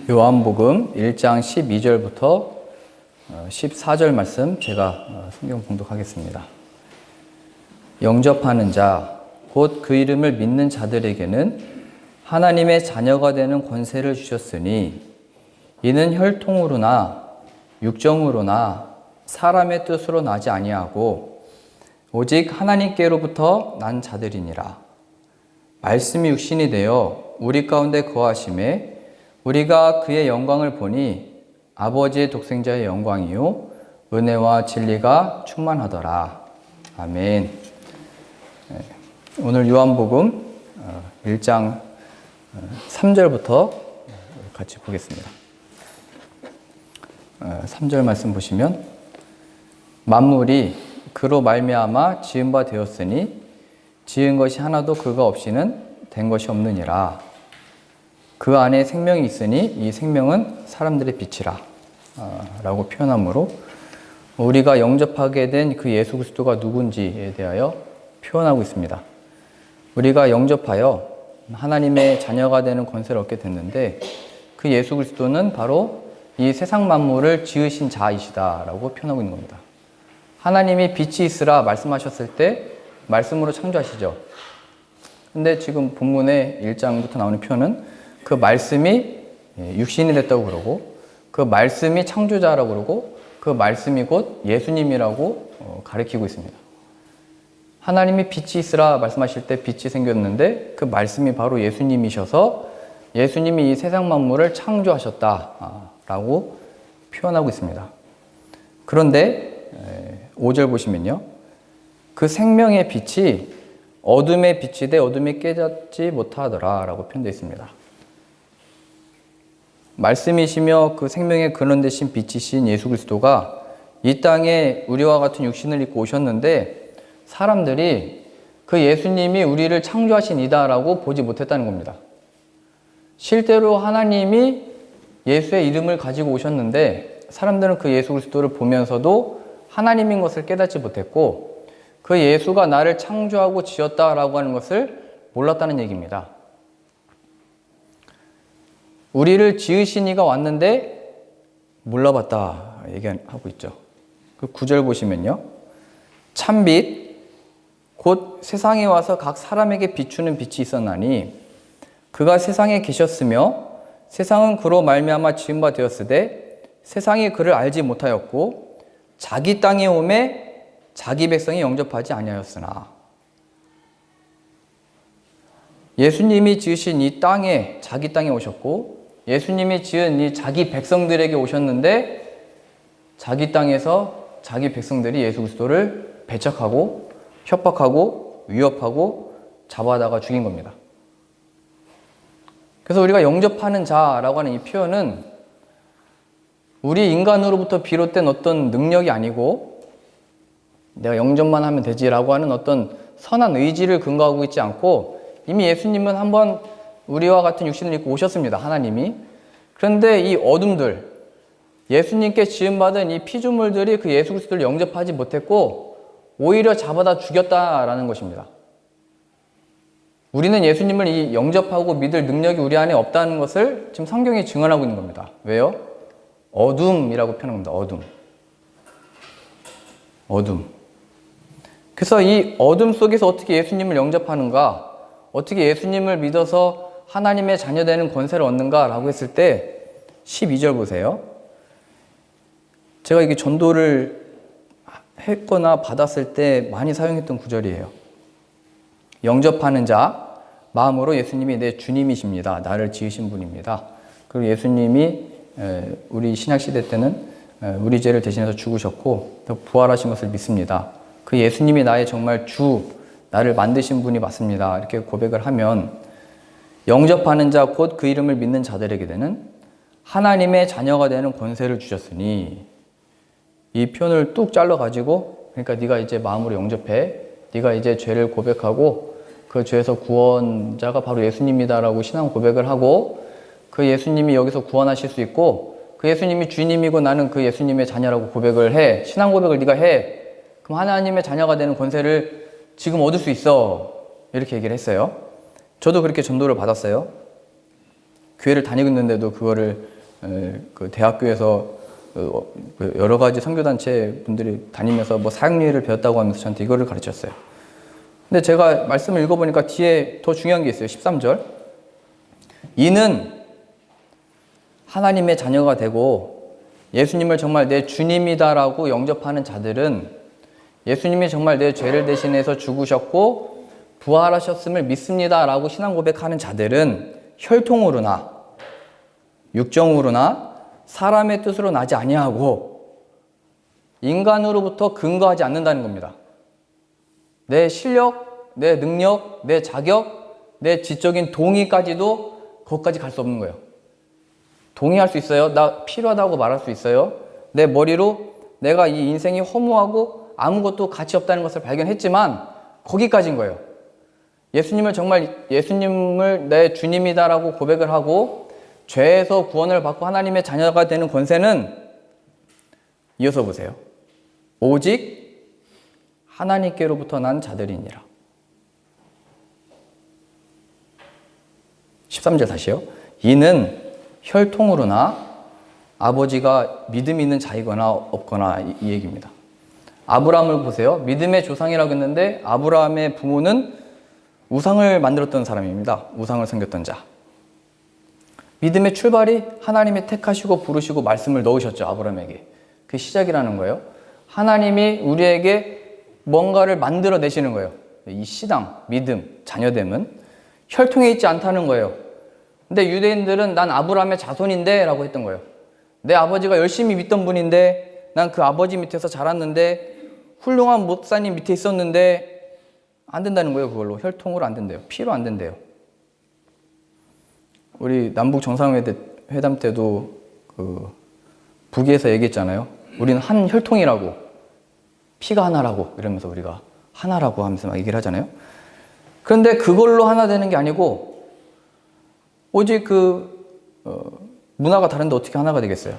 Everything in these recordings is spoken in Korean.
요한복음 1장 12절부터 14절 말씀 제가 성경 봉독하겠습니다. 영접하는 자, 곧 그 이름을 믿는 자들에게는 하나님의 자녀가 되는 권세를 주셨으니 이는 혈통으로나 육정으로나 사람의 뜻으로 나지 아니하고 오직 하나님께로부터 난 자들이니라. 말씀이 육신이 되어 우리 가운데 거하심에 우리가 그의 영광을 보니 아버지의 독생자의 영광이요 은혜와 진리가 충만하더라. 아멘. 오늘 요한복음 1장 3절부터 같이 보겠습니다. 3절 말씀 보시면 만물이 그로 말미암아 지은 바 되었으니 지은 것이 하나도 그가 없이는 된 것이 없느니라. 그 안에 생명이 있으니 이 생명은 사람들의 빛이라 라고 표현하므로 우리가 영접하게 된 그 예수 그리스도가 누군지에 대하여 표현하고 있습니다. 우리가 영접하여 하나님의 자녀가 되는 권세를 얻게 됐는데 그 예수 그리스도는 바로 이 세상 만물을 지으신 자이시다 라고 표현하고 있는 겁니다. 하나님이 빛이 있으라 말씀하셨을 때 말씀으로 창조하시죠. 근데 지금 본문의 1장부터 나오는 표현은 그 말씀이 육신이 됐다고 그러고 그 말씀이 창조자라고 그러고 그 말씀이 곧 예수님이라고 가리키고 있습니다. 하나님이 빛이 있으라 말씀하실 때 빛이 생겼는데 그 말씀이 바로 예수님이셔서 예수님이 이 세상 만물을 창조하셨다라고 표현하고 있습니다. 그런데 5절 보시면요. 그 생명의 빛이 어둠의 빛이 돼 어둠이 깨닫지 못하더라 라고 표현되어 있습니다. 말씀이시며 그 생명의 근원 되신 빛이신 예수 그리스도가 이 땅에 우리와 같은 육신을 입고 오셨는데 사람들이 그 예수님이 우리를 창조하신 이다라고 보지 못했다는 겁니다. 실제로 하나님이 예수의 이름을 가지고 오셨는데 사람들은 그 예수 그리스도를 보면서도 하나님인 것을 깨닫지 못했고 그 예수가 나를 창조하고 지었다라고 하는 것을 몰랐다는 얘기입니다. 우리를 지으신 이가 왔는데 몰라봤다 얘기하고 있죠. 그 9절 보시면요. 참빛 곧 세상에 와서 각 사람에게 비추는 빛이 있었나니 그가 세상에 계셨으며 세상은 그로 말미암아 지은 바 되었으되 세상이 그를 알지 못하였고 자기 땅에 오매 자기 백성이 영접하지 아니하였으나 예수님이 지으신 이 땅에 자기 땅에 오셨고 예수님이 지은 이 자기 백성들에게 오셨는데 자기 땅에서 자기 백성들이 예수 그리스도를 배척하고 협박하고 위협하고 잡아다가 죽인 겁니다. 그래서 우리가 영접하는 자라고 하는 이 표현은 우리 인간으로부터 비롯된 어떤 능력이 아니고 내가 영접만 하면 되지라고 하는 어떤 선한 의지를 근거하고 있지 않고 이미 예수님은 한번 우리와 같은 육신을 입고 오셨습니다. 하나님이. 그런데 이 어둠들, 예수님께 지음받은 이 피조물들이 그 예수 그리스도를 영접하지 못했고 오히려 잡아다 죽였다라는 것입니다. 우리는 예수님을 이 영접하고 믿을 능력이 우리 안에 없다는 것을 지금 성경이 증언하고 있는 겁니다. 왜요? 어둠이라고 표현합니다. 어둠. 그래서 이 어둠 속에서 어떻게 예수님을 영접하는가? 어떻게 예수님을 믿어서 하나님의 자녀되는 권세를 얻는가라고 했을 때 12절 보세요. 제가 이게 전도를 했거나 받았을 때 많이 사용했던 구절이에요. 영접하는 자, 마음으로 예수님이 내 주님이십니다. 나를 지으신 분입니다. 그리고 예수님이 우리 신약시대 때는 우리 죄를 대신해서 죽으셨고 또 부활하신 것을 믿습니다. 그 예수님이 나의 정말 주, 나를 만드신 분이 맞습니다. 이렇게 고백을 하면 영접하는 자 곧 그 이름을 믿는 자들에게는 하나님의 자녀가 되는 권세를 주셨으니 이 표현을 뚝 잘라가지고 그러니까 네가 이제 마음으로 영접해 네가 이제 죄를 고백하고 그 죄에서 구원자가 바로 예수님이다라고 신앙 고백을 하고 그 예수님이 여기서 구원하실 수 있고 그 예수님이 주님이고 나는 그 예수님의 자녀라고 고백을 해 신앙 고백을 네가 해 그럼 하나님의 자녀가 되는 권세를 지금 얻을 수 있어 이렇게 얘기를 했어요. 저도 그렇게 전도를 받았어요. 교회를 다니고 있는데도 그거를 그 대학교에서 여러 가지 선교단체 분들이 다니면서 뭐 사역리를 배웠다고 하면서 저한테 이거를 가르쳤어요. 근데 제가 말씀을 읽어보니까 뒤에 더 중요한 게 있어요. 13절. 이는 하나님의 자녀가 되고 예수님을 정말 내 주님이다라고 영접하는 자들은 예수님이 정말 내 죄를 대신해서 죽으셨고 부활하셨음을 믿습니다라고 신앙 고백하는 자들은 혈통으로나 육정으로나 사람의 뜻으로 나지 아니하고 인간으로부터 근거하지 않는다는 겁니다. 내 실력, 내 능력, 내 자격, 내 지적인 동의까지도 거기까지 갈 수 없는 거예요. 동의할 수 있어요. 나 필요하다고 말할 수 있어요. 내 머리로 내가 이 인생이 허무하고 아무것도 가치 없다는 것을 발견했지만 거기까지인 거예요. 예수님을 내 주님이다라고 고백을 하고 죄에서 구원을 받고 하나님의 자녀가 되는 권세는 이어서 보세요. 오직 하나님께로부터 난 자들이니라. 13절 다시요. 이는 혈통으로나 아버지가 믿음 있는 자이거나 없거나 이 얘기입니다. 아브라함을 보세요. 믿음의 조상이라고 했는데 아브라함의 부모는 우상을 만들었던 사람입니다. 우상을 섬겼던 자. 믿음의 출발이 하나님이 택하시고 부르시고 말씀을 넣으셨죠. 아브라함에게. 그게 시작이라는 거예요. 하나님이 우리에게 뭔가를 만들어내시는 거예요. 이 신앙, 믿음, 자녀됨은 혈통에 있지 않다는 거예요. 근데 유대인들은 난 아브라함의 자손인데 라고 했던 거예요. 내 아버지가 열심히 믿던 분인데 난 그 아버지 밑에서 자랐는데 훌륭한 목사님 밑에 있었는데 안 된다는 거예요. 그걸로 혈통으로 안 된대요. 피로 안 된대요. 우리 남북 정상회담 때도 그 북위에서 얘기했잖아요. 우리는 한 혈통이라고, 피가 하나라고 이러면서 우리가 하나라고 하면서 막 얘기를 하잖아요. 그런데 그걸로 하나 되는 게 아니고 오직 문화가 다른데 어떻게 하나가 되겠어요?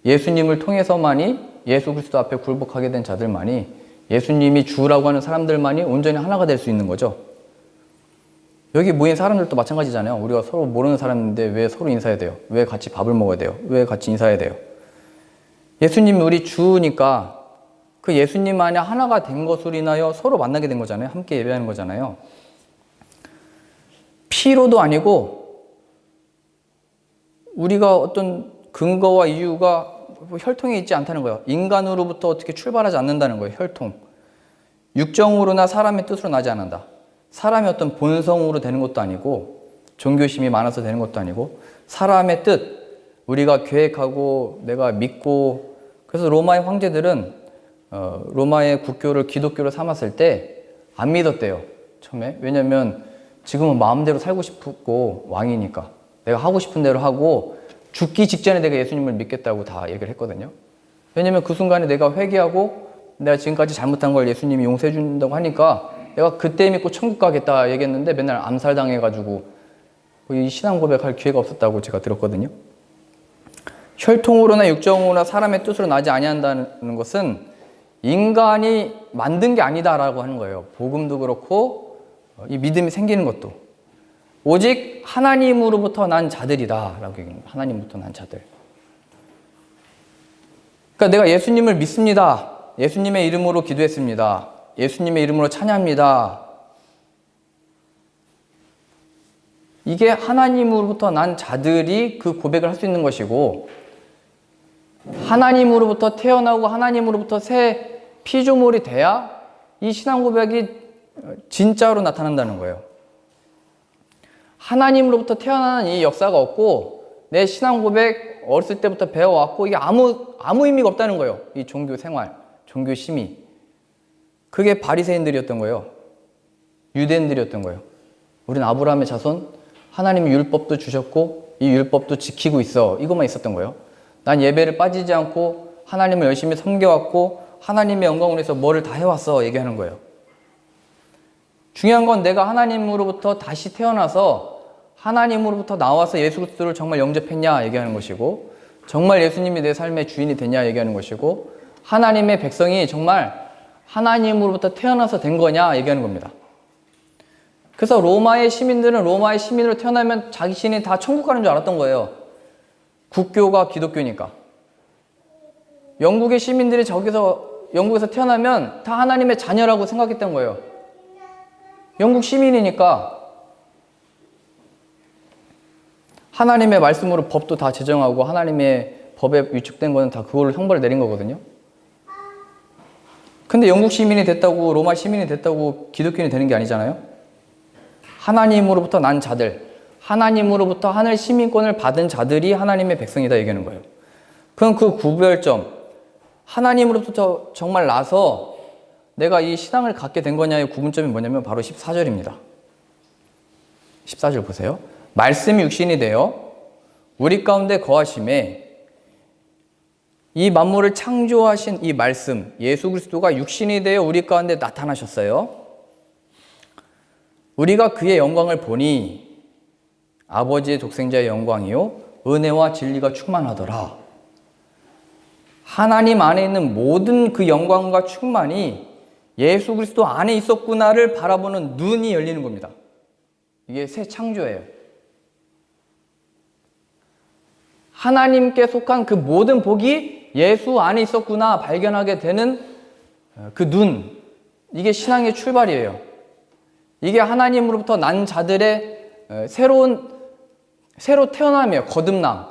예수님을 통해서만이, 예수 그리스도 앞에 굴복하게 된 자들만이, 예수님이 주라고 하는 사람들만이 온전히 하나가 될 수 있는 거죠. 여기 모인 사람들도 마찬가지잖아요. 우리가 서로 모르는 사람인데 왜 서로 인사해야 돼요? 왜 같이 밥을 먹어야 돼요? 왜 같이 인사해야 돼요? 예수님이 우리 주니까 그 예수님 안에 하나가 된 것으로 인하여 서로 만나게 된 거잖아요. 함께 예배하는 거잖아요. 피로도 아니고 우리가 어떤 근거와 이유가 혈통에 있지 않다는 거예요. 인간으로부터 어떻게 출발하지 않는다는 거예요. 혈통. 육정으로나 사람의 뜻으로 나지 않는다. 사람의 어떤 본성으로 되는 것도 아니고 종교심이 많아서 되는 것도 아니고 사람의 뜻, 우리가 계획하고 내가 믿고. 그래서 로마의 황제들은 로마의 국교를 기독교로 삼았을 때 안 믿었대요. 처음에. 왜냐면 지금은 마음대로 살고 싶고 왕이니까 내가 하고 싶은 대로 하고 죽기 직전에 내가 예수님을 믿겠다고 다 얘기를 했거든요. 왜냐면 그 순간에 내가 회개하고 내가 지금까지 잘못한 걸 예수님이 용서해 준다고 하니까 내가 그때 믿고 천국 가겠다 얘기했는데 맨날 암살당해가지고 이 신앙 고백할 기회가 없었다고 제가 들었거든요. 혈통으로나 육정으로나 사람의 뜻으로 나지 아니한다는 것은 인간이 만든 게 아니다라고 하는 거예요. 복음도 그렇고 이 믿음이 생기는 것도 오직 하나님으로부터 난 자들이다 라고 얘기합니다. 하나님부터 난 자들. 그러니까 내가 예수님을 믿습니다. 예수님의 이름으로 기도했습니다. 예수님의 이름으로 찬양합니다. 이게 하나님으로부터 난 자들이 그 고백을 할 수 있는 것이고 하나님으로부터 태어나고 하나님으로부터 새 피조물이 돼야 이 신앙 고백이 진짜로 나타난다는 거예요. 하나님으로부터 태어나는 이 역사가 없고 내 신앙 고백 어렸을 때부터 배워왔고 이게 아무 의미가 없다는 거예요. 이 종교 생활, 종교 심의. 그게 바리새인들이었던 거예요. 유대인들이었던 거예요. 우리는 아브라함의 자손, 하나님이 율법도 주셨고 이 율법도 지키고 있어. 이것만 있었던 거예요. 난 예배를 빠지지 않고 하나님을 열심히 섬겨왔고 하나님의 영광을 위해서 뭐를 다 해왔어. 얘기하는 거예요. 중요한 건 내가 하나님으로부터 다시 태어나서 하나님으로부터 나와서 예수 그리스도를 정말 영접했냐 얘기하는 것이고 정말 예수님이 내 삶의 주인이 됐냐 얘기하는 것이고 하나님의 백성이 정말 하나님으로부터 태어나서 된 거냐 얘기하는 겁니다. 그래서 로마의 시민들은 로마의 시민으로 태어나면 자신이 다 천국 가는 줄 알았던 거예요. 국교가 기독교니까. 영국의 시민들이 영국에서 태어나면 다 하나님의 자녀라고 생각했던 거예요. 영국 시민이니까. 하나님의 말씀으로 법도 다 제정하고 하나님의 법에 위축된 거는 다 그걸로 형벌을 내린 거거든요. 근데 영국 시민이 됐다고, 로마 시민이 됐다고 기독교인이 되는 게 아니잖아요. 하나님으로부터 난 자들, 하나님으로부터 하늘 시민권을 받은 자들이 하나님의 백성이다 얘기하는 거예요. 그럼 그 구별점, 하나님으로부터 정말 나서 내가 이 신앙을 갖게 된 거냐의 구분점이 뭐냐면 바로 14절입니다. 14절 보세요. 말씀이 육신이 되어 우리 가운데 거하심에, 이 만물을 창조하신 이 말씀, 예수 그리스도가 육신이 되어 우리 가운데 나타나셨어요. 우리가 그의 영광을 보니 아버지의 독생자의 영광이요 은혜와 진리가 충만하더라. 하나님 안에 있는 모든 그 영광과 충만이 예수 그리스도 안에 있었구나를 바라보는 눈이 열리는 겁니다. 이게 새 창조예요. 하나님께 속한 그 모든 복이 예수 안에 있었구나 발견하게 되는 그 눈, 이게 신앙의 출발이에요. 이게 하나님으로부터 난 자들의 새로 태어남이에요. 거듭남.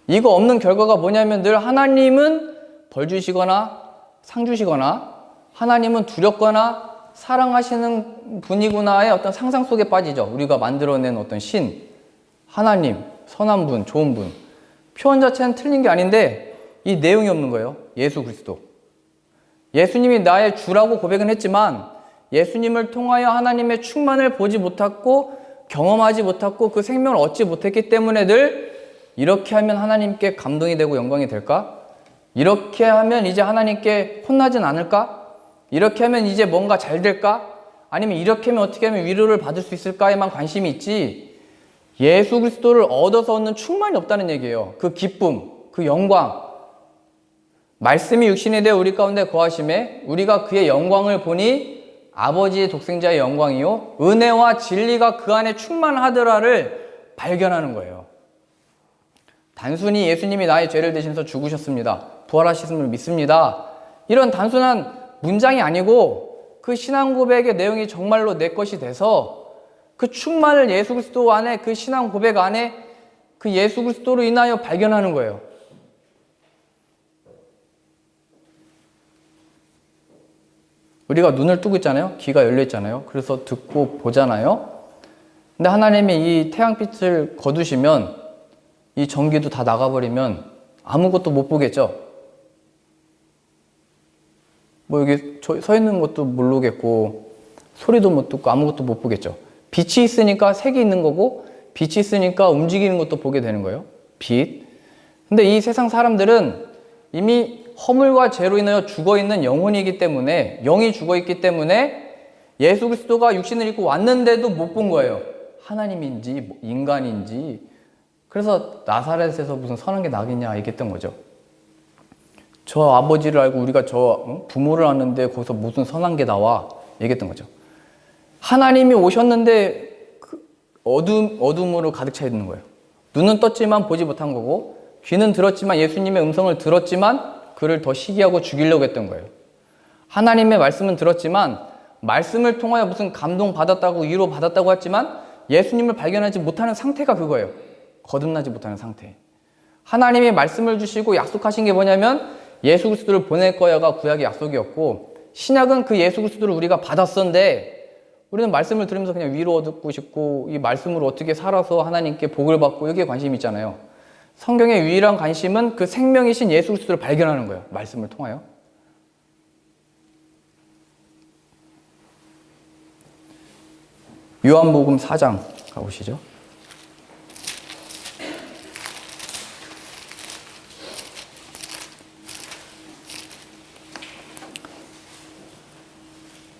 이거 없는 결과가 뭐냐면 늘 하나님은 벌 주시거나 상 주시거나 하나님은 두렵거나 사랑하시는 분이구나의 어떤 상상 속에 빠지죠. 우리가 만들어낸 어떤 신, 하나님, 선한 분, 좋은 분. 표현 자체는 틀린 게 아닌데 이 내용이 없는 거예요. 예수 그리스도. 예수님이 나의 주라고 고백은 했지만 예수님을 통하여 하나님의 충만을 보지 못했고 경험하지 못했고 그 생명을 얻지 못했기 때문에 늘 이렇게 하면 하나님께 감동이 되고 영광이 될까? 이렇게 하면 이제 하나님께 혼나진 않을까? 이렇게 하면 이제 뭔가 잘 될까? 아니면 이렇게 하면 어떻게 하면 위로를 받을 수 있을까에만 관심이 있지, 예수 그리스도를 얻어서 얻는 충만이 없다는 얘기예요. 그 기쁨, 그 영광. 말씀이 육신이 되어 우리 가운데 거하심에 우리가 그의 영광을 보니 아버지의 독생자의 영광이요 은혜와 진리가 그 안에 충만하더라를 발견하는 거예요. 단순히 예수님이 나의 죄를 대신해서 죽으셨습니다, 부활하셨음을 믿습니다, 이런 단순한 문장이 아니고 그 신앙 고백의 내용이 정말로 내 것이 돼서 그 충만을 예수 그리스도 안에, 그 신앙 고백 안에 그 예수 그리스도로 인하여 발견하는 거예요. 우리가 눈을 뜨고 있잖아요. 귀가 열려 있잖아요. 그래서 듣고 보잖아요. 근데 하나님이 이 태양빛을 거두시면 이 전기도 다 나가버리면 아무것도 못 보겠죠. 뭐 여기 서 있는 것도 모르겠고 소리도 못 듣고 아무것도 못 보겠죠. 빛이 있으니까 색이 있는 거고 빛이 있으니까 움직이는 것도 보게 되는 거예요. 빛. 근데 이 세상 사람들은 이미 허물과 죄로 인하여 죽어있는 영혼이기 때문에, 영이 죽어있기 때문에 예수 그리스도가 육신을 입고 왔는데도 못 본 거예요. 하나님인지 인간인지. 그래서 나사렛에서 무슨 선한 게 나겠냐 얘기했던 거죠. 저 아버지를 알고 우리가 저 부모를 아는데 거기서 무슨 선한 게 나와 얘기했던 거죠. 하나님이 오셨는데 어둠으로 가득 차 있는 거예요. 눈은 떴지만 보지 못한 거고, 귀는 들었지만 예수님의 음성을 들었지만 그를 더 시기하고 죽이려고 했던 거예요. 하나님의 말씀은 들었지만 말씀을 통하여 무슨 감동 받았다고 위로 받았다고 했지만 예수님을 발견하지 못하는 상태가 그거예요. 거듭나지 못하는 상태. 하나님이 말씀을 주시고 약속하신 게 뭐냐면 예수 그리스도를 보낼 거야가 구약의 약속이었고, 신약은 그 예수 그리스도를 우리가 받았었는데 우리는 말씀을 들으면서 그냥 위로 얻고 싶고 이 말씀으로 어떻게 살아서 하나님께 복을 받고 여기에 관심이 있잖아요. 성경의 유일한 관심은 그 생명이신 예수 그리스도를 발견하는 거예요. 말씀을 통하여. 요한복음 4장 가보시죠.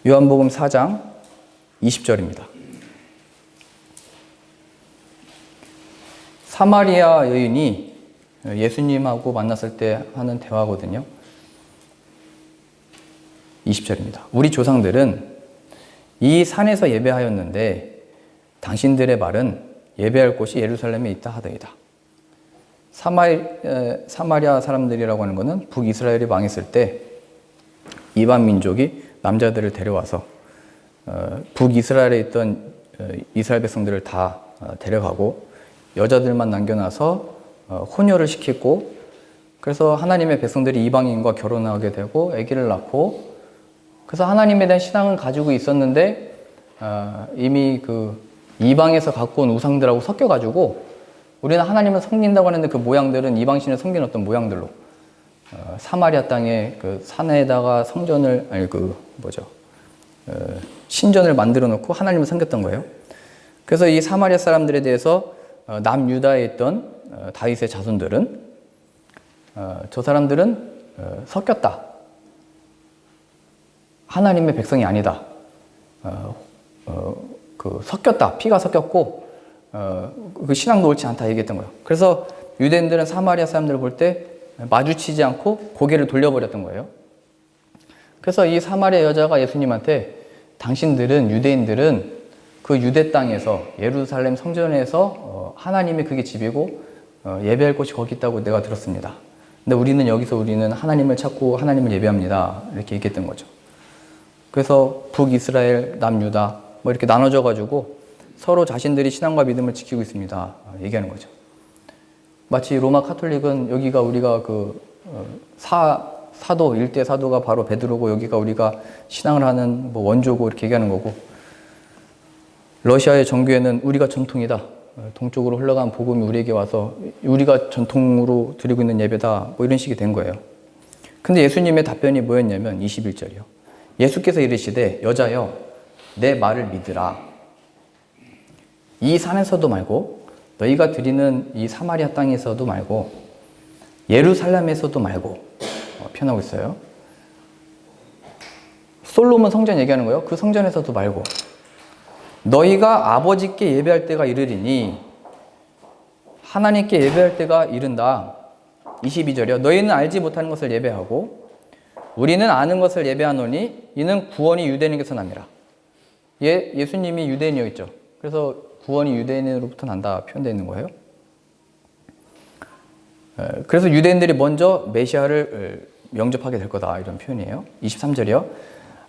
요한복음 4장 20절입니다. 사마리아 여인이 예수님하고 만났을 때 하는 대화거든요. 20절입니다. 우리 조상들은 이 산에서 예배하였는데 당신들의 말은 예배할 곳이 예루살렘에 있다 하더이다. 사마리아 사람들이라고 하는 것은 북이스라엘이 망했을 때 이방 민족이 남자들을 데려와서 북이스라엘에 있던 이스라엘 백성들을 다 데려가고 여자들만 남겨놔서 혼혈을 시키고, 그래서 하나님의 백성들이 이방인과 결혼하게 되고 아기를 낳고, 그래서 하나님에 대한 신앙을 가지고 있었는데 이미 그 이방에서 갖고 온 우상들하고 섞여가지고 우리는 하나님을 섬긴다고 하는데 그 모양들은 이방신을 섬긴 어떤 모양들로 사마리아 땅에 그 산에다가 성전을 신전을 만들어 놓고 하나님을 섬겼던 거예요. 그래서 이 사마리아 사람들에 대해서 남유다에 있던 다윗의 자손들은 저 사람들은 섞였다, 하나님의 백성이 아니다, 섞였다, 피가 섞였고 그 신앙도 옳지 않다 얘기했던 거예요. 그래서 유대인들은 사마리아 사람들을 볼 때 마주치지 않고 고개를 돌려버렸던 거예요. 그래서 이 사마리아 여자가 예수님한테 당신들은, 유대인들은 그 유대 땅에서 예루살렘 성전에서 하나님이 그게 집이고 예배할 곳이 거기 있다고 내가 들었습니다. 근데 우리는 하나님을 찾고 하나님을 예배합니다, 이렇게 얘기했던 거죠. 그래서 북이스라엘, 남유다 뭐 이렇게 나눠져 가지고 서로 자신들이 신앙과 믿음을 지키고 있습니다, 얘기하는 거죠. 마치 로마 카톨릭은 여기가 우리가 사도, 일대 사도가 바로 베드로고 여기가 우리가 신앙을 하는 뭐 원조고 이렇게 얘기하는 거고, 러시아의 정교회는 우리가 전통이다, 동쪽으로 흘러간 복음이 우리에게 와서 우리가 전통으로 드리고 있는 예배다, 뭐 이런 식이 된 거예요. 근데 예수님의 답변이 뭐였냐면 21절이요. 예수께서 이르시되 여자여 내 말을 믿으라. 이 산에서도 말고 너희가 드리는 이 사마리아 땅에서도 말고 예루살렘에서도 말고 표현하고 있어요. 솔로몬 성전 얘기하는 거예요. 그 성전에서도 말고 너희가 아버지께 예배할 때가 이르리니, 하나님께 예배할 때가 이른다. 22절이요. 너희는 알지 못하는 것을 예배하고 우리는 아는 것을 예배하노니 이는 구원이 유대인에게서 납니다. 예수님이 유대인이었죠. 그래서 구원이 유대인으로부터 난다 표현되어 있는 거예요. 그래서 유대인들이 먼저 메시아를 영접하게 될 거다, 이런 표현이에요. 23절이요.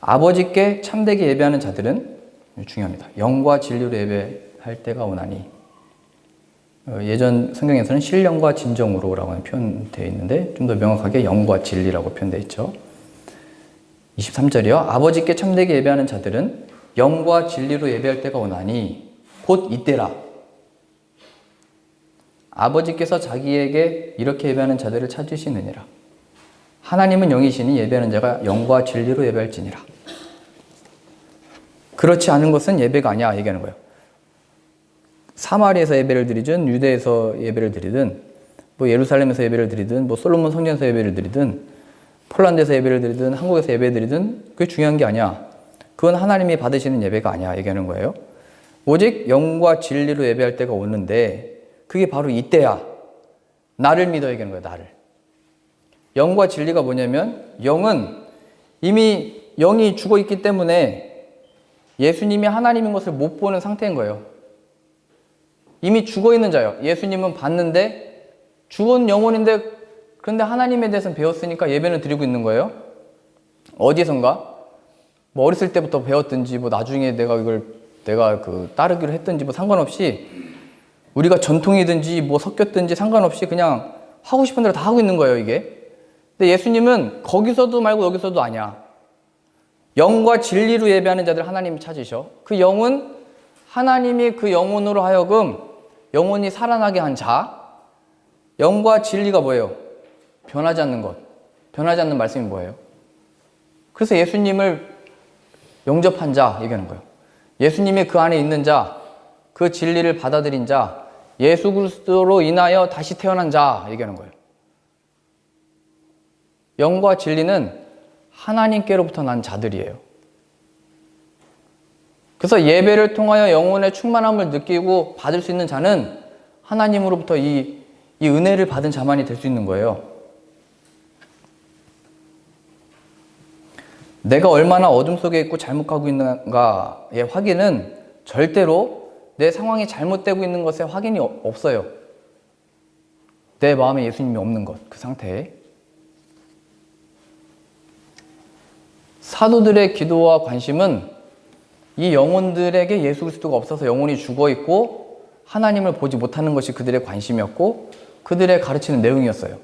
아버지께 참되게 예배하는 자들은, 중요합니다, 영과 진리로 예배할 때가 오나니. 예전 성경에서는 신령과 진정으로라고 하는 표현되어 있는데 좀 더 명확하게 영과 진리라고 표현되어 있죠. 23절이요. 아버지께 참되게 예배하는 자들은 영과 진리로 예배할 때가 오나니 곧 이때라. 아버지께서 자기에게 이렇게 예배하는 자들을 찾으시느니라. 하나님은 영이시니 예배하는 자가 영과 진리로 예배할지니라. 그렇지 않은 것은 예배가 아니야, 얘기하는 거예요. 사마리아에서 예배를 드리든 유대에서 예배를 드리든 뭐 예루살렘에서 예배를 드리든 뭐 솔로몬 성전에서 예배를 드리든 폴란드에서 예배를 드리든 한국에서 예배를 드리든 그게 중요한 게 아니야. 그건 하나님이 받으시는 예배가 아니야, 얘기하는 거예요. 오직 영과 진리로 예배할 때가 오는데 그게 바로 이때야. 나를 믿어, 얘기하는 거예요. 나를. 영과 진리가 뭐냐면 영은 이미 영이 죽어 있기 때문에 예수님이 하나님인 것을 못 보는 상태인 거예요. 이미 죽어 있는 자예요. 예수님은 봤는데 죽은 영혼인데 그런데 하나님에 대해서는 배웠으니까 예배는 드리고 있는 거예요. 어디선가 뭐 어렸을 때부터 배웠든지 뭐 나중에 내가 따르기로 했든지 뭐 상관없이, 우리가 전통이든지 뭐 섞였든지 상관없이 그냥 하고 싶은 대로 다 하고 있는 거예요, 이게. 근데 예수님은 거기서도 말고 여기서도 아니야. 영과 진리로 예배하는 자들 하나님이 찾으셔. 그 영은 하나님이 그 영혼으로 하여금 영혼이 살아나게 한 자. 영과 진리가 뭐예요? 변하지 않는 것. 변하지 않는 말씀이 뭐예요? 그래서 예수님을 영접한 자 얘기하는 거예요. 예수님이 그 안에 있는 자, 그 진리를 받아들인 자, 예수 그리스도로 인하여 다시 태어난 자 얘기하는 거예요. 영과 진리는 하나님께로부터 난 자들이에요. 그래서 예배를 통하여 영혼의 충만함을 느끼고 받을 수 있는 자는 하나님으로부터 이 은혜를 받은 자만이 될 수 있는 거예요. 내가 얼마나 어둠 속에 있고 잘못하고 있는가의 확인은 절대로 내 상황이 잘못되고 있는 것에 확인이 없어요. 내 마음에 예수님이 없는 것, 그 상태에. 사도들의 기도와 관심은 이 영혼들에게 예수 그리스도가 없어서 영혼이 죽어있고 하나님을 보지 못하는 것이 그들의 관심이었고 그들의 가르치는 내용이었어요.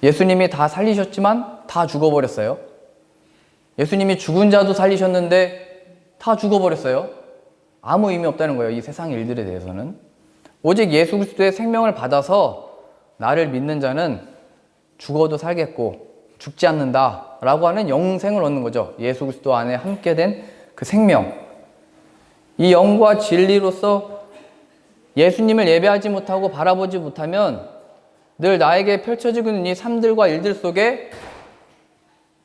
예수님이 다 살리셨지만 다 죽어버렸어요. 예수님이 죽은 자도 살리셨는데 다 죽어버렸어요. 아무 의미 없다는 거예요. 이 세상의 일들에 대해서는. 오직 예수 그리스도의 생명을 받아서 나를 믿는 자는 죽어도 살겠고 죽지 않는다 라고 하는 영생을 얻는 거죠. 예수 그리스도 안에 함께 된 그 생명. 이 영과 진리로서 예수님을 예배하지 못하고 바라보지 못하면 늘 나에게 펼쳐지고 있는 이 삶들과 일들 속에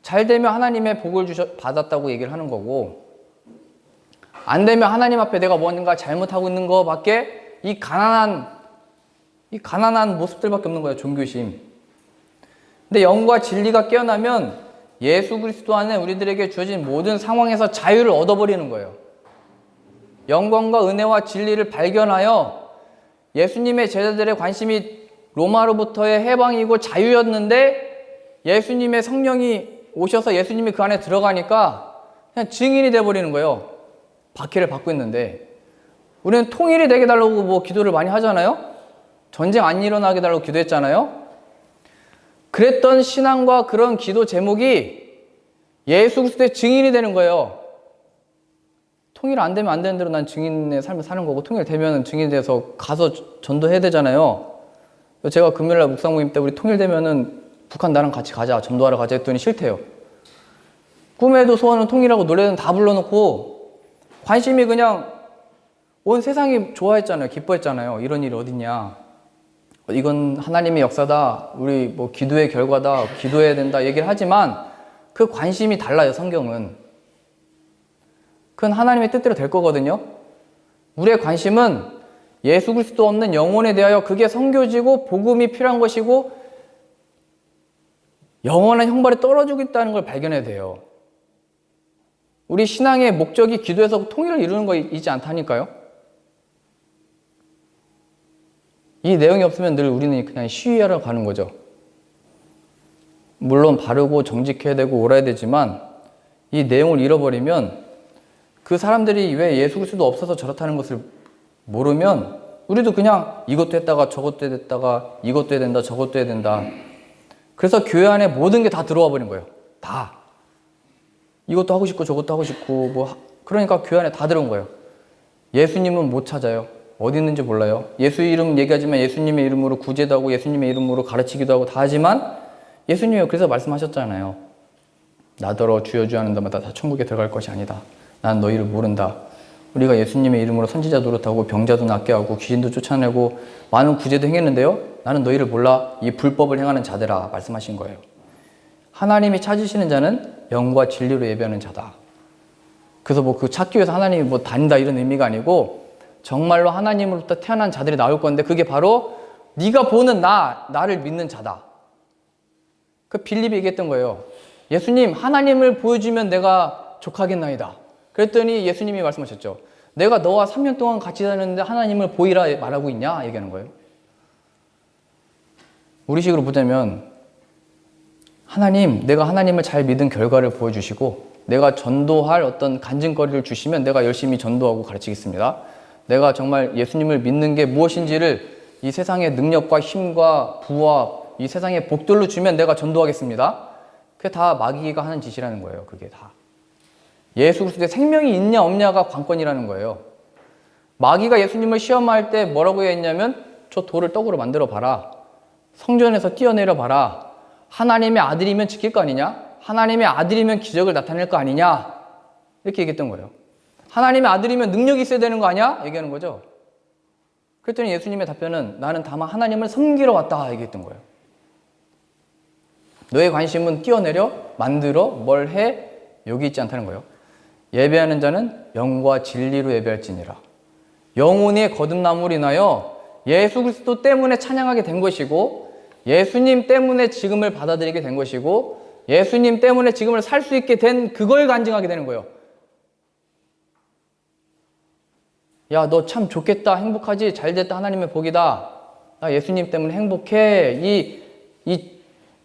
잘 되면 하나님의 복을 받았다고 얘기를 하는 거고 안 되면 하나님 앞에 내가 뭔가 잘못하고 있는 거밖에 이 가난한 모습들밖에 없는 거예요. 종교심. 근데 영과 진리가 깨어나면 예수 그리스도 안에 우리들에게 주어진 모든 상황에서 자유를 얻어버리는 거예요. 영광과 은혜와 진리를 발견하여 예수님의 제자들의 관심이 로마로부터의 해방이고 자유였는데 예수님의 성령이 오셔서 예수님이 그 안에 들어가니까 그냥 증인이 돼버리는 거예요. 박해를 받고 있는데 우리는 통일이 되게 달라고 뭐 기도를 많이 하잖아요. 전쟁 안 일어나게 달라고 기도했잖아요. 그랬던 신앙과 그런 기도 제목이 예수 그리스도의 증인이 되는 거예요. 통일 안 되면 안 되는 대로 난 증인의 삶을 사는 거고 통일되면 증인이 돼서 가서 전도해야 되잖아요. 제가 금요일날 묵상 모임 때 우리 통일되면은 북한 나랑 같이 가자, 전도하러 가자 했더니 싫대요. 꿈에도 소원은 통일하고 노래는 다 불러놓고 관심이 그냥 온 세상이 좋아했잖아요. 기뻐했잖아요. 이런 일이 어딨냐. 이건 하나님의 역사다. 우리 뭐 기도의 결과다. 기도해야 된다. 얘기를 하지만 그 관심이 달라요. 성경은. 그건 하나님의 뜻대로 될 거거든요. 우리의 관심은 예수 그리스도 없는 영혼에 대하여 그게 선교지고 복음이 필요한 것이고 영원한 형벌에 떨어지고 있다는 걸 발견해야 돼요. 우리 신앙의 목적이 기도에서 통일을 이루는 거이지 않다니까요. 이 내용이 없으면 늘 우리는 그냥 시위하러 가는 거죠. 물론 바르고 정직해야 되고 옳아야 되지만 이 내용을 잃어버리면 그 사람들이 왜 예수 그리스도 없어서 저렇다는 것을 모르면 우리도 그냥 이것도 했다가 저것도 했다가 이것도 해야 된다 저것도 해야 된다. 그래서 교회 안에 모든 게 다 들어와 버린 거예요. 다. 이것도 하고 싶고 저것도 하고 싶고 그러니까 교회 안에 다 들어온 거예요. 예수님은 못 찾아요. 어디 있는지 몰라요. 예수 이름 얘기하지만 예수님의 이름으로 구제도 하고 예수님의 이름으로 가르치기도 하고 다 하지만 예수님이 그래서 말씀하셨잖아요. 나더러 주여 주여 하는 자마다 다 천국에 들어갈 것이 아니다. 난 너희를 모른다. 우리가 예수님의 이름으로 선지자 노릇하고 병자도 낫게 하고 귀신도 쫓아내고 많은 구제도 행했는데요. 나는 너희를 몰라. 이 불법을 행하는 자들아 말씀하신 거예요. 하나님이 찾으시는 자는 영과 진리로 예배하는 자다. 그래서 뭐 그 찾기 위해서 하나님이 뭐 다닌다 이런 의미가 아니고 정말로 하나님으로부터 태어난 자들이 나올 건데 그게 바로 네가 보는 나를 믿는 자다. 그 빌립이 얘기했던 거예요. 예수님 하나님을 보여주면 내가 족하겠나이다. 그랬더니 예수님이 말씀하셨죠. 내가 너와 3년 동안 같이 다녔는데 하나님을 보이라 말하고 있냐? 얘기하는 거예요. 우리식으로 보자면 하나님, 내가 하나님을 잘 믿은 결과를 보여주시고 내가 전도할 어떤 간증거리를 주시면 내가 열심히 전도하고 가르치겠습니다. 내가 정말 예수님을 믿는 게 무엇인지를 이 세상의 능력과 힘과 부와 이 세상의 복들로 주면 내가 전도하겠습니다. 그게 다 마귀가 하는 짓이라는 거예요. 그게 다. 예수 그리스도의 생명이 있냐 없냐가 관건이라는 거예요. 마귀가 예수님을 시험할 때 뭐라고 했냐면 저 돌을 떡으로 만들어 봐라. 성전에서 뛰어내려 봐라. 하나님의 아들이면 지킬 거 아니냐? 하나님의 아들이면 기적을 나타낼 거 아니냐? 이렇게 얘기했던 거예요. 하나님의 아들이면 능력이 있어야 되는 거 아니야? 얘기하는 거죠. 그랬더니 예수님의 답변은 나는 다만 하나님을 섬기러 왔다 얘기했던 거예요. 너의 관심은 뛰어내려 만들어 뭘 해? 여기 있지 않다는 거예요. 예배하는 자는 영과 진리로 예배할지니라. 영혼의 거듭남으로 인하여 예수 그리스도 때문에 찬양하게 된 것이고 예수님 때문에 지금을 받아들이게 된 것이고 예수님 때문에 지금을 살 수 있게 된 그걸 간증하게 되는 거예요. 야, 너 참 좋겠다, 행복하지, 잘됐다, 하나님의 복이다. 나 예수님 때문에 행복해. 이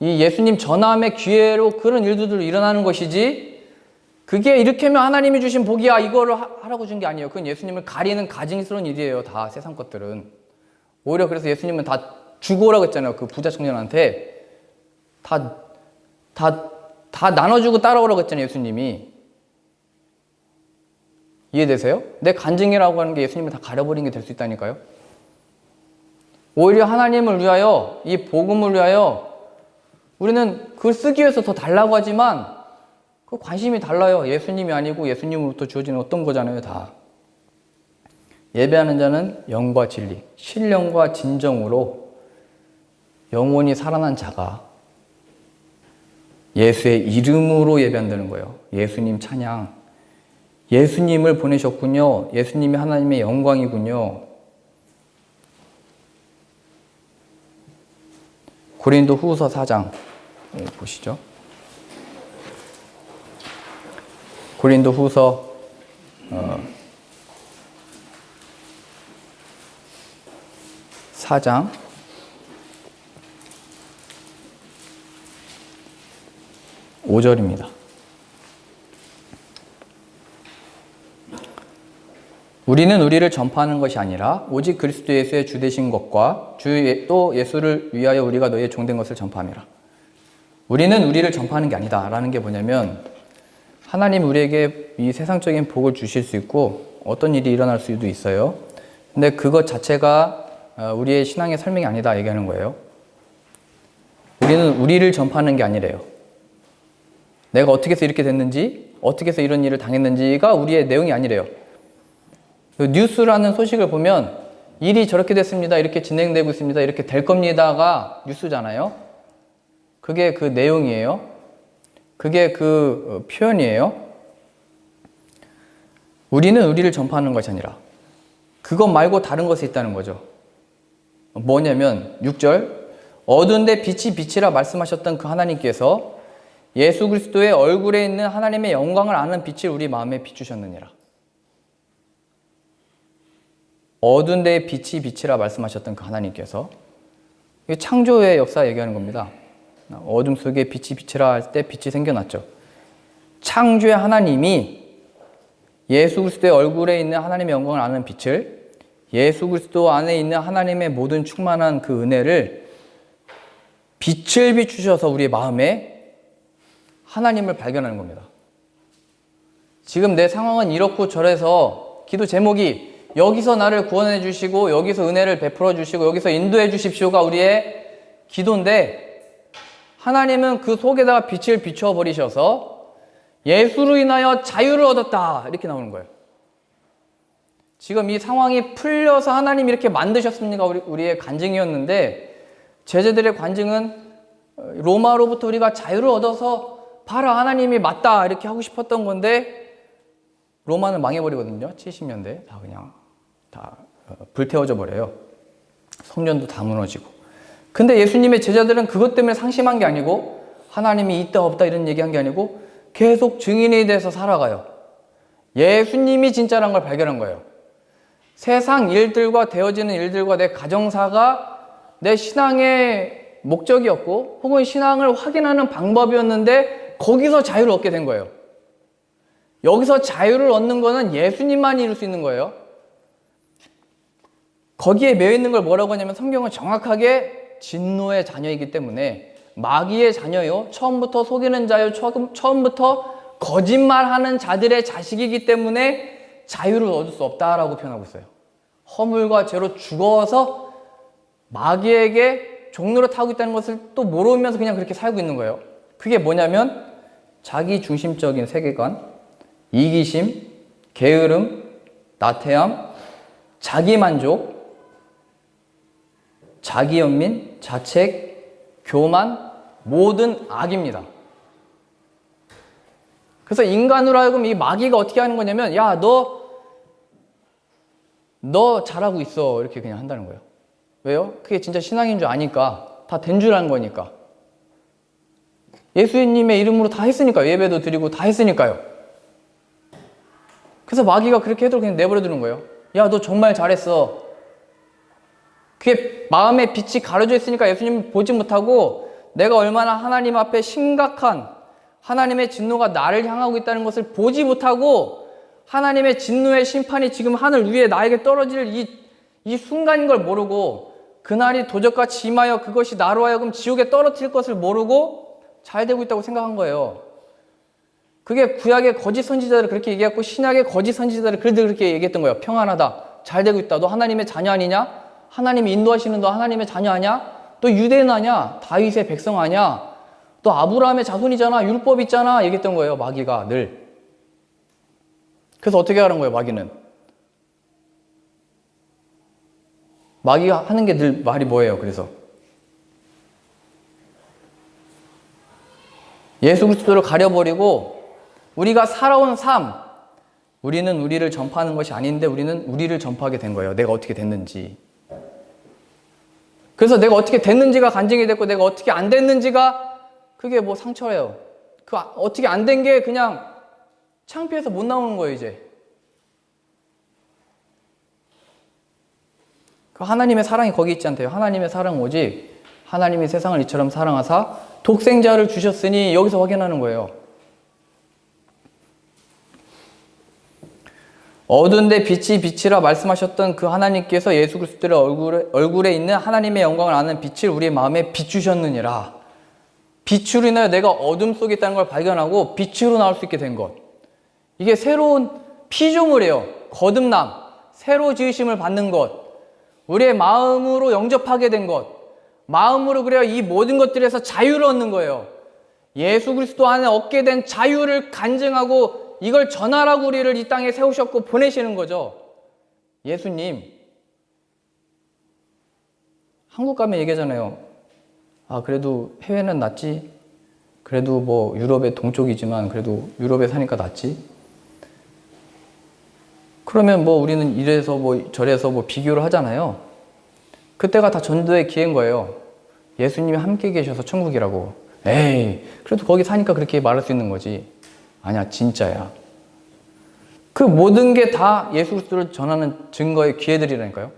예수님 전함의 기회로 그런 일들도 일어나는 것이지, 그게 이렇게 하면 하나님이 주신 복이야, 이거를 하라고 준 게 아니에요. 그건 예수님을 가리는 가증스러운 일이에요. 다 세상 것들은. 오히려 그래서 예수님은 다 주고 오라고 했잖아요. 그 부자 청년한테 다 나눠주고 따라오라고 했잖아요. 예수님이. 이해되세요? 내 간증이라고 하는 게 예수님을 다 가려버린 게 될 수 있다니까요. 오히려 하나님을 위하여, 이 복음을 위하여 우리는 그걸 쓰기 위해서 더 달라고 하지만 그 관심이 달라요. 예수님이 아니고 예수님으로부터 주어지는 어떤 거잖아요. 다. 예배하는 자는 영과 진리, 신령과 진정으로 영원히 살아난 자가 예수의 이름으로 예배한다는 거예요. 예수님 찬양. 예수님을 보내셨군요. 예수님이 하나님의 영광이군요. 고린도 후서 4장 보시죠. 고린도 후서 4장 5절입니다. 우리는 우리를 전파하는 것이 아니라 오직 그리스도 예수의 주 되신 것과 또 예수를 위하여 우리가 너희의 종된 것을 전파함이라. 우리는 우리를 전파하는 게 아니다 라는 게 뭐냐면, 하나님 우리에게 이 세상적인 복을 주실 수 있고 어떤 일이 일어날 수도 있어요. 근데 그것 자체가 우리의 신앙의 설명이 아니다 얘기하는 거예요. 우리는 우리를 전파하는 게 아니래요. 내가 어떻게 해서 이렇게 됐는지, 어떻게 해서 이런 일을 당했는지가 우리의 내용이 아니래요. 뉴스라는 소식을 보면 일이 저렇게 됐습니다, 이렇게 진행되고 있습니다, 이렇게 될 겁니다가 뉴스잖아요. 그게 그 내용이에요. 그게 그 표현이에요. 우리는 우리를 전파하는 것이 아니라 그것 말고 다른 것이 있다는 거죠. 뭐냐면 6절, 어두운데 빛이 빛이라 말씀하셨던 그 하나님께서 예수 그리스도의 얼굴에 있는 하나님의 영광을 아는 빛을 우리 마음에 비추셨느니라. 어두운 데에 빛이 빛이라 말씀하셨던 그 하나님께서, 이게 창조의 역사 얘기하는 겁니다. 어둠 속에 빛이 빛이라 할 때 빛이 생겨났죠. 창조의 하나님이 예수 그리스도의 얼굴에 있는 하나님의 영광을 아는 빛을, 예수 그리스도 안에 있는 하나님의 모든 충만한 그 은혜를 빛을 비추셔서 우리의 마음에 하나님을 발견하는 겁니다. 지금 내 상황은 이렇고 저래서 기도 제목이 여기서 나를 구원해 주시고 여기서 은혜를 베풀어 주시고 여기서 인도해 주십시오가 우리의 기도인데, 하나님은 그 속에다가 빛을 비추어 버리셔서 예수로 인하여 자유를 얻었다 이렇게 나오는 거예요. 지금 이 상황이 풀려서 하나님이 이렇게 만드셨습니까? 우리의 간증이었는데, 제자들의 간증은 로마로부터 우리가 자유를 얻어서 봐라 하나님이 맞다 이렇게 하고 싶었던 건데, 로마는 망해버리거든요. 70년대 다 그냥 다 불태워져 버려요. 성전도 다 무너지고. 근데 예수님의 제자들은 그것 때문에 상심한 게 아니고, 하나님이 있다 없다 이런 얘기한 게 아니고 계속 증인이 돼서 살아가요. 예수님이 진짜란 걸 발견한 거예요. 세상 일들과 되어지는 일들과 내 가정사가 내 신앙의 목적이었고 혹은 신앙을 확인하는 방법이었는데, 거기서 자유를 얻게 된 거예요. 여기서 자유를 얻는 거는 예수님만이 이룰 수 있는 거예요. 거기에 매여 있는 걸 뭐라고 하냐면, 성경은 정확하게 진노의 자녀이기 때문에, 마귀의 자녀요, 처음부터 속이는 자요, 처음부터 거짓말하는 자들의 자식이기 때문에 자유를 얻을 수 없다라고 표현하고 있어요. 허물과 죄로 죽어서 마귀에게 종로로 타고 있다는 것을 또 모르면서 그냥 그렇게 살고 있는 거예요. 그게 뭐냐면 자기 중심적인 세계관, 이기심, 게으름, 나태함, 자기만족, 자기연민, 자책, 교만, 모든 악입니다. 그래서 인간으로 하여금 이 마귀가 어떻게 하는 거냐면, 야, 너 잘하고 있어 이렇게 그냥 한다는 거예요. 왜요? 그게 진짜 신앙인 줄 아니까, 다 된 줄 아는 거니까. 예수님의 이름으로 다 했으니까요. 예배도 드리고 다 했으니까요. 그래서 마귀가 그렇게 해도 그냥 내버려 두는 거예요. 야, 너 정말 잘했어. 그게 마음에 빛이 가려져 있으니까 예수님을 보지 못하고 내가 얼마나 하나님 앞에 심각한 하나님의 진노가 나를 향하고 있다는 것을 보지 못하고 하나님의 진노의 심판이 지금 하늘 위에 나에게 떨어질 이 순간인 걸 모르고 그날이 도적같이 임하여 그것이 나로 하여금 지옥에 떨어뜨릴 것을 모르고 잘 되고 있다고 생각한 거예요. 그게 구약의 거짓 선지자들을 그렇게 얘기했고 신약의 거짓 선지자들을 그렇게 얘기했던 거예요. 평안하다. 잘 되고 있다. 너 하나님의 자녀 아니냐? 하나님이 인도하시는 너 하나님의 자녀 아니야? 너 유대인 아니야? 다윗의 백성 아니야? 너 아브라함의 자손이잖아. 율법 있잖아. 얘기했던 거예요. 마귀가 늘. 그래서 어떻게 하는 거예요? 마귀는. 마귀가 하는 게 늘 말이 뭐예요? 그래서 예수 그리스도를 가려버리고 우리가 살아온 삶, 우리는 우리를 전파하는 것이 아닌데 우리는 우리를 전파하게 된 거예요. 내가 어떻게 됐는지. 그래서 내가 어떻게 됐는지가 간증이 됐고 내가 어떻게 안 됐는지가 그게 뭐 상처예요. 그 어떻게 안 된 게 그냥 창피해서 못 나오는 거예요, 이제. 그 하나님의 사랑이 거기 있지 않대요. 하나님의 사랑은 오직 하나님이 세상을 이처럼 사랑하사 독생자를 주셨으니 여기서 확인하는 거예요. 어두운데 빛이 빛이라 말씀하셨던 그 하나님께서 예수 그리스도의 얼굴에 있는 하나님의 영광을 아는 빛을 우리의 마음에 비추셨느니라. 빛으로 인하여 내가 어둠 속에 있다는 걸 발견하고 빛으로 나올 수 있게 된 것. 이게 새로운 피조물이에요. 거듭남, 새로 지으심을 받는 것. 우리의 마음으로 영접하게 된 것. 마음으로 그래야 이 모든 것들에서 자유를 얻는 거예요. 예수 그리스도 안에 얻게 된 자유를 간증하고 이걸 전하라고 우리를 이 땅에 세우셨고 보내시는 거죠. 예수님. 한국 가면 얘기하잖아요. 아, 그래도 해외는 낫지. 그래도 뭐 유럽의 동쪽이지만 그래도 유럽에 사니까 낫지. 그러면 뭐 우리는 이래서 뭐 저래서 뭐 비교를 하잖아요. 그때가 다 전도의 기회인 거예요. 예수님이 함께 계셔서 천국이라고. 에이, 그래도 거기 사니까 그렇게 말할 수 있는 거지. 아니야, 진짜야. 그 모든 게 다 예수 그리스도를 전하는 증거의 기회들이라니까요.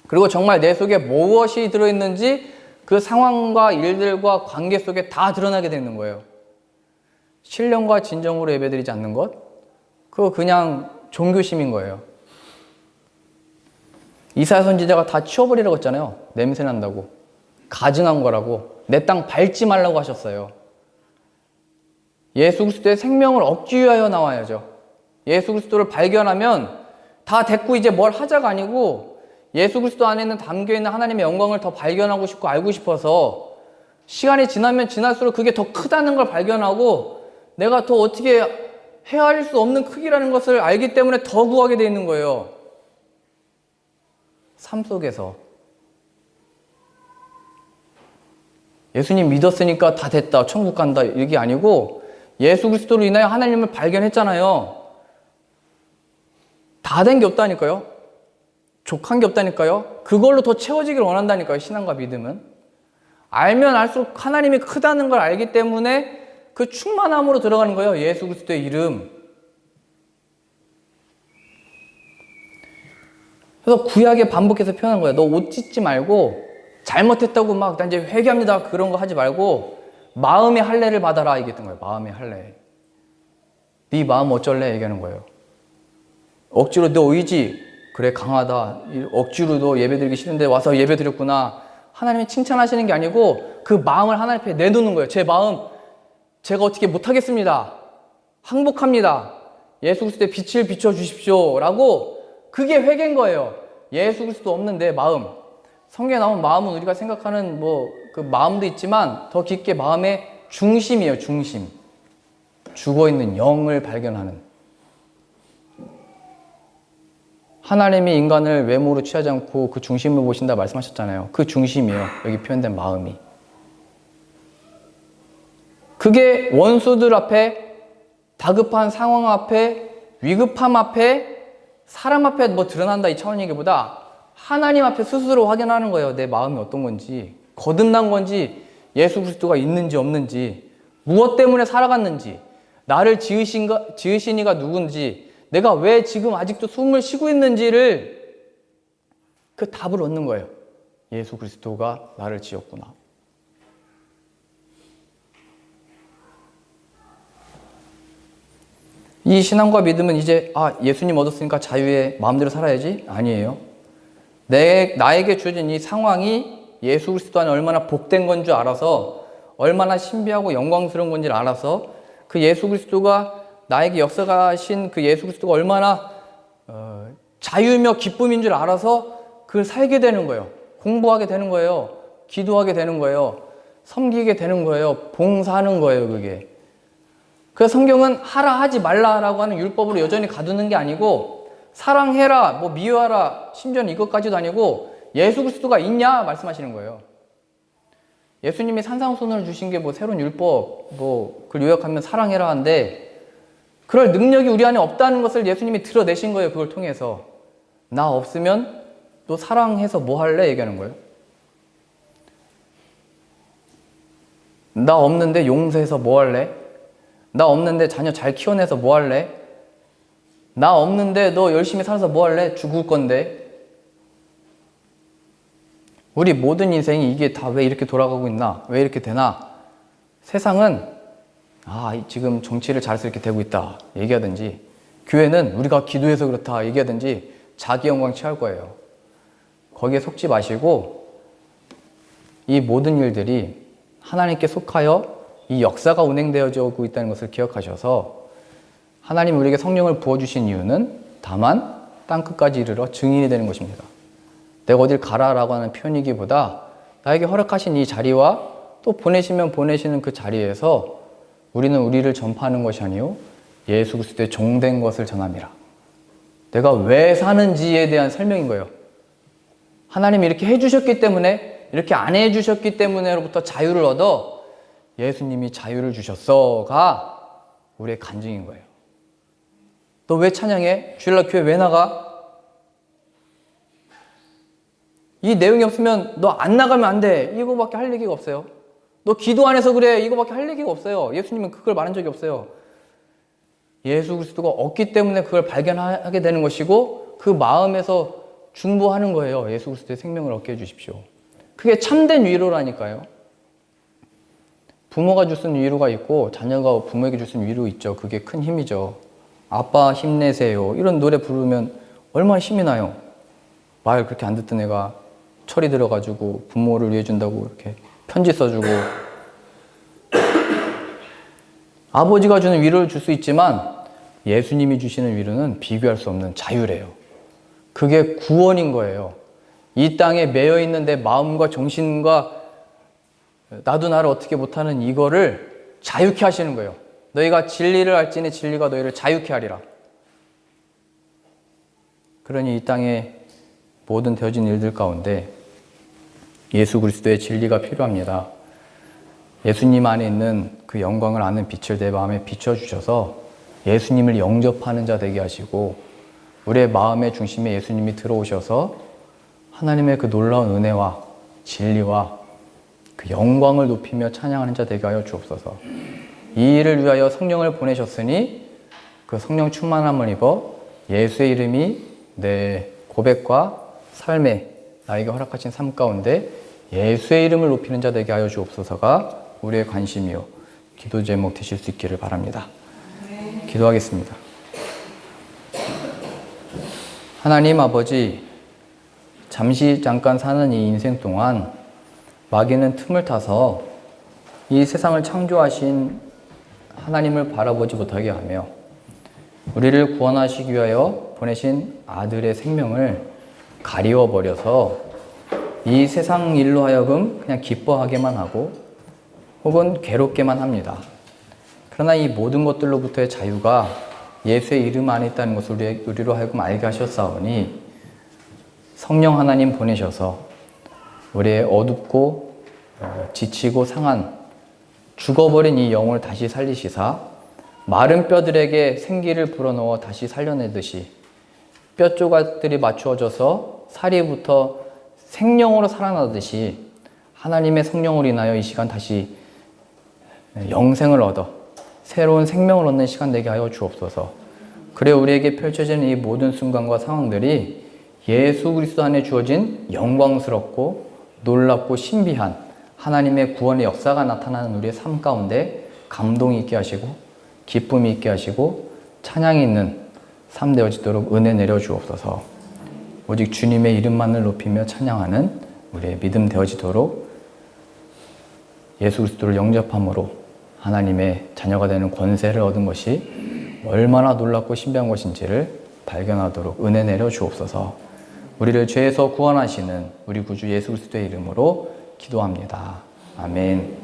그리고 정말 내 속에 무엇이 들어있는지 그 상황과 일들과 관계 속에 다 드러나게 되는 거예요. 신령과 진정으로 예배드리지 않는 것? 그거 그냥 종교심인 거예요. 이사야 선지자가 다 치워버리라고 했잖아요. 냄새 난다고. 가증한 거라고. 내 땅 밟지 말라고 하셨어요. 예수 그리스도의 생명을 얻기 위하여 나와야죠. 예수 그리스도를 발견하면 다 됐고 이제 뭘 하자가 아니고 예수 그리스도 안에는 담겨있는 하나님의 영광을 더 발견하고 싶고 알고 싶어서 시간이 지나면 지날수록 그게 더 크다는 걸 발견하고 내가 더 어떻게 헤아릴 수 없는 크기라는 것을 알기 때문에 더 구하게 되어 있는 거예요. 삶 속에서. 예수님 믿었으니까 다 됐다, 천국 간다 이게 아니고 예수 그리스도로 인하여 하나님을 발견했잖아요. 다 된 게 없다니까요. 족한 게 없다니까요. 그걸로 더 채워지길 원한다니까요. 신앙과 믿음은. 알면 알수록 하나님이 크다는 걸 알기 때문에 그 충만함으로 들어가는 거예요. 예수 그리스도의 이름. 그래서 구약에 반복해서 표현한 거예요. 너 옷 찢지 말고 잘못했다고 막 나 이제 회개합니다 그런 거 하지 말고 마음의 할례를 받아라 얘기했던 거예요. 마음의 할례. 네 마음 어쩔래 얘기하는 거예요. 억지로 너 의지 그래 강하다. 억지로 너 예배드리기 싫은데 와서 예배드렸구나. 하나님이 칭찬하시는 게 아니고 그 마음을 하나님 앞에 내놓는 거예요. 제 마음 제가 어떻게 못하겠습니다. 항복합니다. 예수 그리스도의 빛을 비춰주십시오 라고 그게 회개인 거예요. 예수 그리스도 없는 내 마음. 성경에 나온 마음은 우리가 생각하는 뭐 그 마음도 있지만 더 깊게 마음의 중심이에요. 중심. 죽어있는 영을 발견하는. 하나님이 인간을 외모로 취하지 않고 그 중심을 보신다 말씀하셨잖아요. 그 중심이에요. 여기 표현된 마음이. 그게 원수들 앞에, 다급한 상황 앞에, 위급함 앞에, 사람 앞에 뭐 드러난다 이 차원 얘기보다 하나님 앞에 스스로 확인하는 거예요. 내 마음이 어떤 건지, 거듭난 건지, 예수 그리스도가 있는지 없는지, 무엇 때문에 살아갔는지, 나를 지으신 이가 누군지, 내가 왜 지금 아직도 숨을 쉬고 있는지를 그 답을 얻는 거예요. 예수 그리스도가 나를 지었구나. 이 신앙과 믿음은 이제 예수님 얻었으니까 자유에 마음대로 살아야지? 아니에요. 나에게 주어진 이 상황이 예수 그리스도 안에 얼마나 복된 건 줄 알아서, 얼마나 신비하고 영광스러운 건지를 알아서, 그 예수 그리스도가 나에게 역사하신 그 예수 그리스도가 얼마나 자유며 기쁨인 줄 알아서 그걸 살게 되는 거예요. 공부하게 되는 거예요. 기도하게 되는 거예요. 섬기게 되는 거예요. 봉사하는 거예요, 그게. 그래서 성경은 하라 하지 말라라고 하는 율법으로 여전히 가두는 게 아니고, 사랑해라, 미워하라, 심지어는 이것까지도 아니고 예수 그리스도가 있냐 말씀하시는 거예요. 예수님이 산상수훈을 주신 게 새로운 율법, 그걸 요약하면 사랑해라 한데, 그럴 능력이 우리 안에 없다는 것을 예수님이 드러내신 거예요. 그걸 통해서. 나 없으면 너 사랑해서 뭐 할래? 얘기하는 거예요. 나 없는데 용서해서 뭐 할래? 나 없는데 자녀 잘 키워내서 뭐 할래? 나 없는데 너 열심히 살아서 뭐 할래? 죽을 건데. 우리 모든 인생이 이게 다 왜 이렇게 돌아가고 있나? 왜 이렇게 되나? 세상은 지금 정치를 잘해서 이렇게 되고 있다 얘기하든지, 교회는 우리가 기도해서 그렇다 얘기하든지 자기 영광 취할 거예요. 거기에 속지 마시고 이 모든 일들이 하나님께 속하여 이 역사가 운행되어지고 있다는 것을 기억하셔서, 하나님 우리에게 성령을 부어주신 이유는 다만 땅끝까지 이르러 증인이 되는 것입니다. 내가 어딜 가라라고 하는 표현이기보다 나에게 허락하신 이 자리와 또 보내시면 보내시는 그 자리에서 우리는 우리를 전파하는 것이 아니요 예수 그리스도의 종된 것을 전함이라. 내가 왜 사는지에 대한 설명인 거예요. 하나님이 이렇게 해주셨기 때문에, 이렇게 안 해주셨기 때문에로부터 자유를 얻어 예수님이 자유를 주셨어가 우리의 간증인 거예요. 너 왜 찬양해? 주일날 교회 왜 나가? 이 내용이 없으면 너 안 나가면 안 돼. 이거밖에 할 얘기가 없어요. 너 기도 안 해서 그래. 이거밖에 할 얘기가 없어요. 예수님은 그걸 말한 적이 없어요. 예수 그리스도가 없기 때문에 그걸 발견하게 되는 것이고, 그 마음에서 중보하는 거예요. 예수 그리스도의 생명을 얻게 해주십시오. 그게 참된 위로라니까요. 부모가 줄 수 있는 위로가 있고 자녀가 부모에게 줄 수 있는 위로 있죠. 그게 큰 힘이죠. 아빠 힘내세요 이런 노래 부르면 얼마나 힘이 나요. 말 그렇게 안 듣던 애가 철이 들어가지고 부모를 위해 준다고 이렇게 편지 써주고. 아버지가 주는 위로를 줄 수 있지만 예수님이 주시는 위로는 비교할 수 없는 자유래요. 그게 구원인 거예요. 이 땅에 매여 있는 내 마음과 정신과 나도 나를 어떻게 못하는 이거를 자유케 하시는 거예요. 너희가 진리를 알지니 진리가 너희를 자유케 하리라. 그러니 이 땅에 모든 되어진 일들 가운데 예수 그리스도의 진리가 필요합니다. 예수님 안에 있는 그 영광을 아는 빛을 내 마음에 비춰주셔서 예수님을 영접하는 자 되게 하시고, 우리의 마음의 중심에 예수님이 들어오셔서 하나님의 그 놀라운 은혜와 진리와 그 영광을 높이며 찬양하는 자 되게 하여 주옵소서. 이 일을 위하여 성령을 보내셨으니 그 성령 충만함을 입어 예수의 이름이 내 고백과 삶에 나에게 허락하신 삶 가운데 예수의 이름을 높이는 자 되게 하여 주옵소서가 우리의 관심이요 기도 제목 되실 수 있기를 바랍니다. 기도하겠습니다. 하나님 아버지, 잠깐 사는 이 인생 동안 마귀는 틈을 타서 이 세상을 창조하신 하나님을 바라보지 못하게 하며 우리를 구원하시기 위하여 보내신 아들의 생명을 가리워 버려서 이 세상 일로 하여금 그냥 기뻐하게만 하고 혹은 괴롭게만 합니다. 그러나 이 모든 것들로부터의 자유가 예수의 이름 안에 있다는 것을 우리로 하여금 알게 하셨사오니 성령 하나님 보내셔서 우리의 어둡고 지치고 상한 죽어버린 이 영혼을 다시 살리시사 마른 뼈들에게 생기를 불어넣어 다시 살려내듯이 뼈 조각들이 맞추어져서 사리부터 생명으로 살아나듯이 하나님의 성령으로 인하여 이 시간 다시 영생을 얻어 새로운 생명을 얻는 시간 되게 하여 주옵소서. 그래 우리에게 펼쳐지는 이 모든 순간과 상황들이 예수 그리스도 안에 주어진 영광스럽고 놀랍고 신비한 하나님의 구원의 역사가 나타나는 우리의 삶 가운데 감동이 있게 하시고 기쁨이 있게 하시고 찬양이 있는 삶 되어지도록 은혜 내려 주옵소서. 오직 주님의 이름만을 높이며 찬양하는 우리의 믿음 되어지도록 예수 그리스도를 영접함으로 하나님의 자녀가 되는 권세를 얻은 것이 얼마나 놀랍고 신비한 것인지를 발견하도록 은혜 내려 주옵소서. 우리를 죄에서 구원하시는 우리 구주 예수 그리스도의 이름으로 기도합니다. 아멘.